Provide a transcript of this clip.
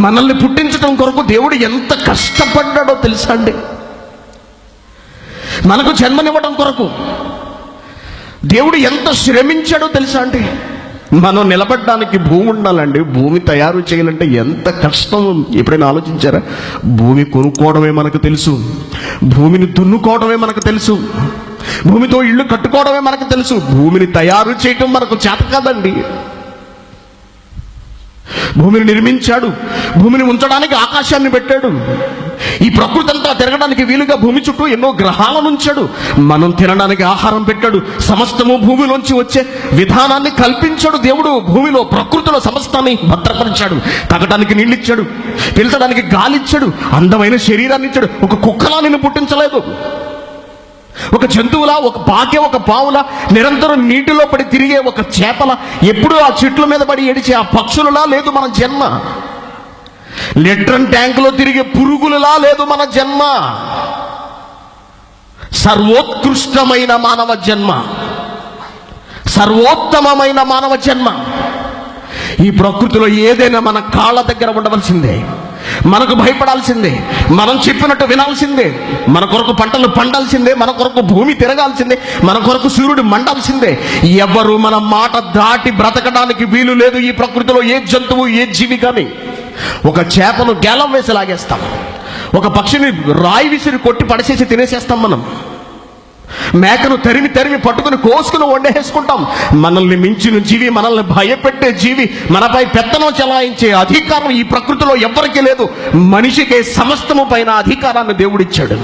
మనల్ని పుట్టించడం కొరకు దేవుడు ఎంత కష్టపడ్డాడో తెలుసా అండి? మనకు జన్మనివ్వడం కొరకు దేవుడు ఎంత శ్రమించాడో తెలుసా అండి? మనం నిలబడడానికి భూమి ఉండాలండి. భూమి తయారు చేయాలంటే ఎంత కష్టం ఎప్పుడైనా ఆలోచించారా? భూమి కొనుక్కోవడమే మనకు తెలుసు, భూమిని దున్నుకోవడమే మనకు తెలుసు, భూమితో ఇల్లు కట్టుకోవడమే మనకు తెలుసు. భూమిని తయారు చేయటం మనకు చేత కాదండి. భూమిని నిర్మించాడు, భూమిని ఉంచడానికి ఆకాశాన్ని పెట్టాడు, ఈ ప్రకృతి అంతా తిరగడానికి వీలుగా భూమి చుట్టూ ఎన్నో గ్రహాలను ఉంచాడు, మనం తినడానికి ఆహారం పెట్టాడు, సమస్తము భూమిలోంచి వచ్చే విధానాన్ని కల్పించాడు దేవుడు. భూమిలో ప్రకృతిలో సమస్తాన్ని భద్రపరిచాడు. తాగడానికి నీళ్ళు ఇచ్చాడు, పీల్చడానికి గాలి ఇచ్చాడు, అందమైన శరీరాన్ని ఇచ్చాడు. ఒక కుక్కలా నిన్ను పుట్టించలేదు, ఒక జంతువులా, ఒక పాకే, ఒక పావులా, నిరంతరం నీటిలో పడి తిరిగే ఒక చేపల, ఎప్పుడూ ఆ చెట్ల మీద పడి ఏడిచే ఆ పక్షులలా లేదు మన జన్మ. లిట్రన్ ట్యాంకులో తిరిగే పురుగులలా లేదు మన జన్మ. సర్వోత్కృష్టమైన మానవ జన్మ, సర్వోత్తమమైన మానవ జన్మ. ఈ ప్రకృతిలో ఏదైనా మన కాళ్ళ దగ్గర ఉండవలసిందే, మనకు భయపడాల్సిందే, మనం చెప్పినట్టు వినాల్సిందే, మన కొరకు పంటలు పండాల్సిందే, మన కొరకు భూమి తిరగాల్సిందే, మన కొరకు సూర్యుడు మండాల్సిందే. ఎవరు మన మాట దాటి బ్రతకడానికి వీలు లేదు ఈ ప్రకృతిలో. ఏ జంతువు, ఏ జీవి కానీ. ఒక చేపను గేలం వేసి లాగేస్తాం, ఒక పక్షిని రాయి విసిరి కొట్టి పడిసేసి తినేసేస్తాం మనం, మేకను తరిమి తరిమి పట్టుకుని కోసుకుని వండేసుకుంటాం. మనల్ని మించిన జీవి, మనల్ని భయపెట్టే జీవి, మనపై పెత్తనం చెలాయించే అధికారం ఈ ప్రకృతిలో ఎవ్వరికీ లేదు. మనిషికి సమస్తము పైన అధికారాన్ని దేవుడిచ్చాడు.